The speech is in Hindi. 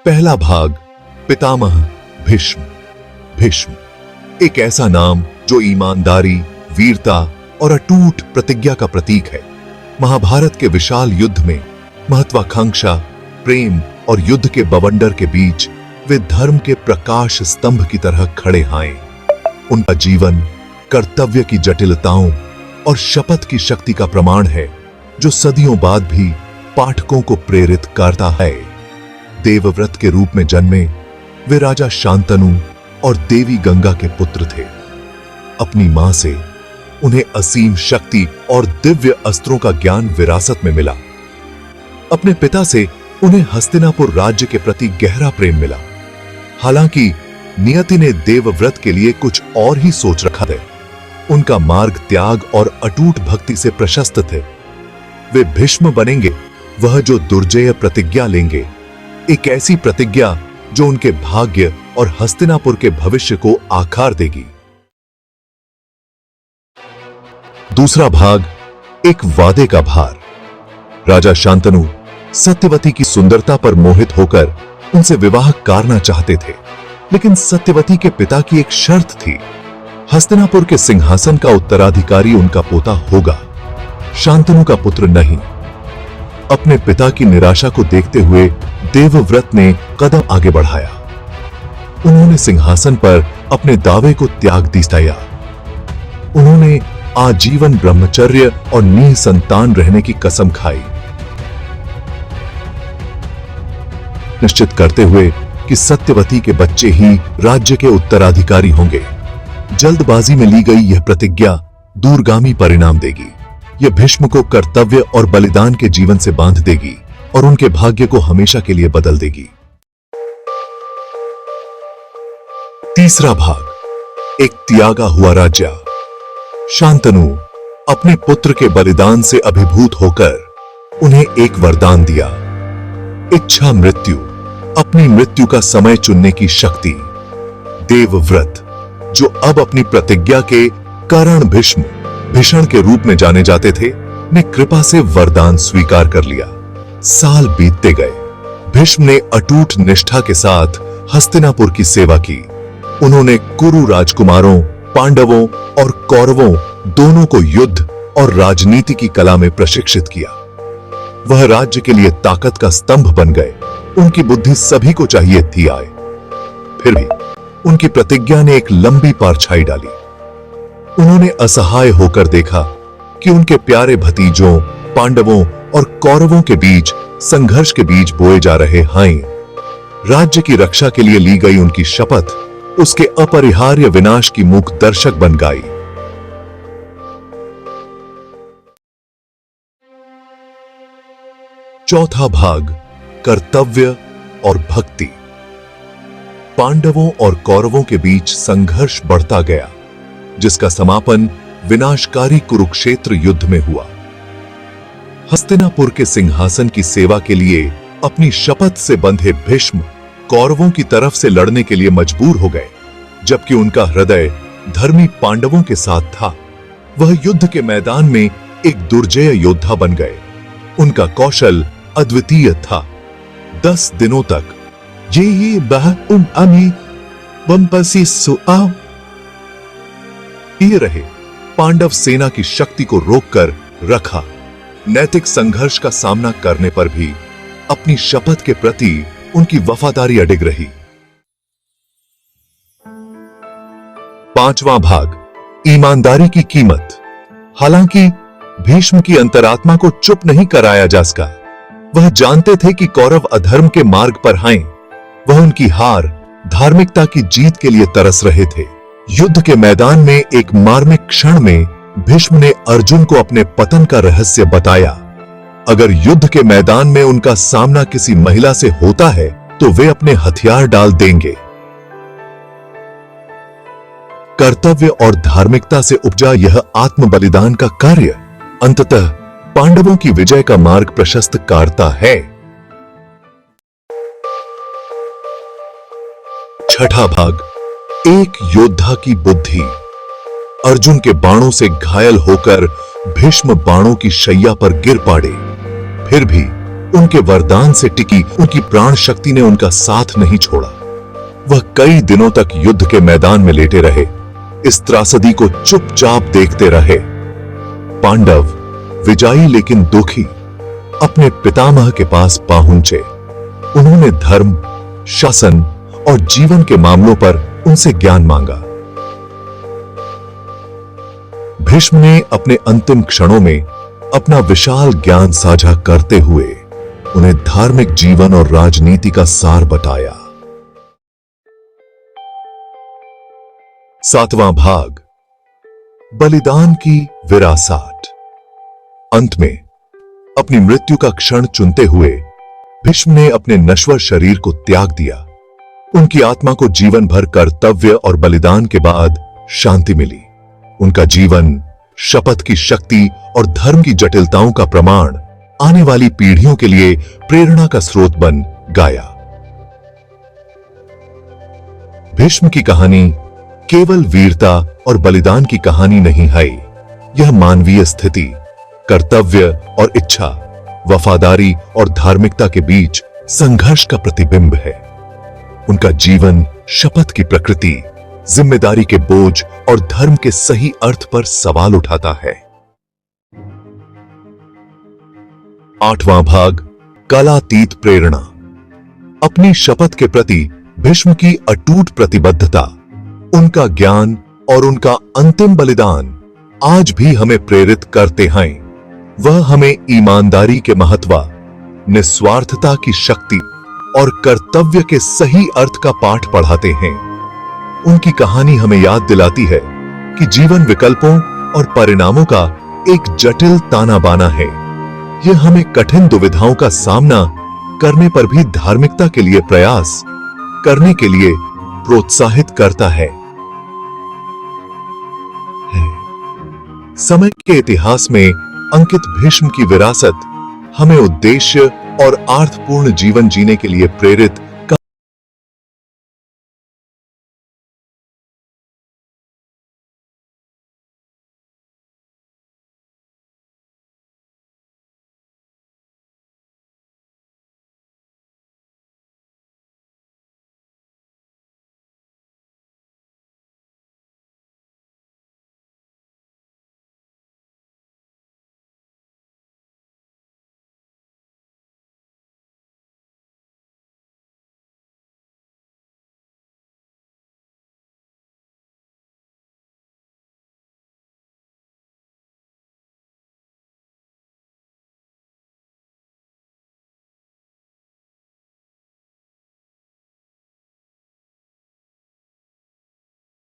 पहला भाग, पितामह भीष्म। भीष्म एक ऐसा नाम जो ईमानदारी, वीरता और अटूट प्रतिज्ञा का प्रतीक है। महाभारत के विशाल युद्ध में महत्वाकांक्षा, प्रेम और युद्ध के बवंडर के बीच वे धर्म के प्रकाश स्तंभ की तरह खड़े आए। उनका जीवन कर्तव्य की जटिलताओं और शपथ की शक्ति का प्रमाण है, जो सदियों बाद भी पाठकों को प्रेरित करता है। देवव्रत के रूप में जन्मे वे राजा शांतनु और देवी गंगा के पुत्र थे। अपनी मां से उन्हें असीम शक्ति और दिव्य अस्त्रों का ज्ञान विरासत में मिला। अपने पिता से उन्हें हस्तिनापुर राज्य के प्रति गहरा प्रेम मिला। हालांकि नियति ने देवव्रत के लिए कुछ और ही सोच रखा था। उनका मार्ग त्याग और अटूट भक्ति से प्रशस्त थे। वे भीष्म बनेंगे, वह जो दुर्जेय प्रतिज्ञा लेंगे, एक ऐसी प्रतिज्ञा जो उनके भाग्य और हस्तिनापुर के भविष्य को आकार देगी। दूसरा भाग, एक वादे का भार। राजा शांतनु सत्यवती की सुंदरता पर मोहित होकर उनसे विवाह करना चाहते थे, लेकिन सत्यवती के पिता की एक शर्त थी। हस्तिनापुर के सिंहासन का उत्तराधिकारी उनका पोता होगा, शांतनु का पुत्र नहीं। अपने पिता की निराशा को देखते हुए देवव्रत ने कदम आगे बढ़ाया। उन्होंने सिंहासन पर अपने दावे को त्याग दिया। उन्होंने आजीवन ब्रह्मचर्य और निसंतान रहने की कसम खाई, निश्चित करते हुए कि सत्यवती के बच्चे ही राज्य के उत्तराधिकारी होंगे। जल्दबाजी में ली गई यह प्रतिज्ञा दूरगामी परिणाम देगी। यह भीष्म को कर्तव्य और बलिदान के जीवन से बांध देगी और उनके भाग्य को हमेशा के लिए बदल देगी। तीसरा भाग, एक त्यागा हुआ राज्य। शांतनु अपने पुत्र के बलिदान से अभिभूत होकर उन्हें एक वरदान दिया, इच्छा मृत्यु, अपनी मृत्यु का समय चुनने की शक्ति। देवव्रत, जो अब अपनी प्रतिज्ञा के कारण भीष्म भीषण के रूप में जाने जाते थे, ने कृपा से वरदान स्वीकार कर लिया। साल बीतते गए। भीष्म ने अटूट निष्ठा के साथ हस्तिनापुर की सेवा की। उन्होंने कुरु राजकुमारों, पांडवों और कौरवों दोनों को युद्ध और राजनीति की कला में प्रशिक्षित किया। वह राज्य के लिए ताकत का स्तंभ बन गए। उनकी बुद्धि सभी को चाहिए थी आए। फिर भी उनकी प्रतिज्ञा ने एक लंबी परछाई डाली। उन्होंने असहाय होकर देखा कि उनके प्यारे भतीजों, पांडवों और कौरवों के बीच संघर्ष के बीज बोए जा रहे हैं। राज्य की रक्षा के लिए ली गई उनकी शपथ उसके अपरिहार्य विनाश की मूक दर्शक बन गई। चौथा भाग, कर्तव्य और भक्ति। पांडवों और कौरवों के बीच संघर्ष बढ़ता गया, जिसका समापन विनाशकारी कुरुक्षेत्र युद्ध में हुआ। हस्तिनापुर के सिंहासन की सेवा के लिए अपनी शपथ से बंधे भीष्म कौरवों की तरफ से लड़ने के लिए मजबूर हो गए, जबकि उनका हृदय धर्मी पांडवों के साथ था। वह युद्ध के मैदान में एक दुर्जेय योद्धा बन गए। उनका कौशल अद्वितीय था। 10 दिनों तक ये रहे। पांडव सेना की शक्ति को रोककर रखा। नैतिक संघर्ष का सामना करने पर भी अपनी शपथ के प्रति उनकी वफादारी अडिग रही। पांचवां भाग, ईमानदारी की कीमत। हालांकि भीष्म की अंतरात्मा को चुप नहीं कराया जा सका। वह जानते थे कि कौरव अधर्म के मार्ग पर हैं। वह उनकी हार, धार्मिकता की जीत के लिए तरस रहे थे। युद्ध के मैदान में एक मार्मिक क्षण में भीष्म ने अर्जुन को अपने पतन का रहस्य बताया। अगर युद्ध के मैदान में उनका सामना किसी महिला से होता है तो वे अपने हथियार डाल देंगे। कर्तव्य और धार्मिकता से उपजा यह आत्म बलिदान का कार्य अंततः पांडवों की विजय का मार्ग प्रशस्त करता है। छठा भाग, एक योद्धा की बुद्धि। अर्जुन के बाणों से घायल होकर भीष्म बाणों की शैया पर गिर पड़े। फिर भी उनके वरदान से टिकी उनकी प्राण शक्ति ने उनका साथ नहीं छोड़ा। वह कई दिनों तक युद्ध के मैदान में लेटे रहे, इस त्रासदी को चुपचाप देखते रहे। पांडव विजयी लेकिन दुखी अपने पितामह के पास पहुंचे। उन्होंने धर्म, शासन और जीवन के मामलों पर उनसे ज्ञान मांगा। भीष्म ने अपने अंतिम क्षणों में अपना विशाल ज्ञान साझा करते हुए उन्हें धार्मिक जीवन और राजनीति का सार बताया। 7वां भाग, बलिदान की विरासत। अंत में अपनी मृत्यु का क्षण चुनते हुए भीष्म ने अपने नश्वर शरीर को त्याग दिया। उनकी आत्मा को जीवन भर कर्तव्य और बलिदान के बाद शांति मिली। उनका जीवन शपथ की शक्ति और धर्म की जटिलताओं का प्रमाण आने वाली पीढ़ियों के लिए प्रेरणा का स्रोत बन गया। भीष्म की कहानी केवल वीरता और बलिदान की कहानी नहीं है। यह मानवीय स्थिति, कर्तव्य और इच्छा, वफादारी और धार्मिकता के बीच संघर्ष का प्रतिबिंब है। उनका जीवन शपथ की प्रकृति, जिम्मेदारी के बोझ और धर्म के सही अर्थ पर सवाल उठाता है। 8वां भाग, कालातीत प्रेरणा। अपनी शपथ के प्रति भीष्म की अटूट प्रतिबद्धता, उनका ज्ञान और उनका अंतिम बलिदान आज भी हमें प्रेरित करते हैं। वह हमें ईमानदारी के महत्व, निस्वार्थता की शक्ति और कर्तव्य के सही अर्थ का पाठ पढ़ाते हैं। उनकी कहानी हमें याद दिलाती है कि जीवन विकल्पों और परिणामों का एक जटिल ताना बाना है। यह हमें कठिन दुविधाओं का सामना करने पर भी धार्मिकता के लिए प्रयास करने के लिए प्रोत्साहित करता है। समय के इतिहास में अंकित भीष्म की विरासत हमें उद्देश्य और अर्थपूर्ण जीवन जीने के लिए प्रेरित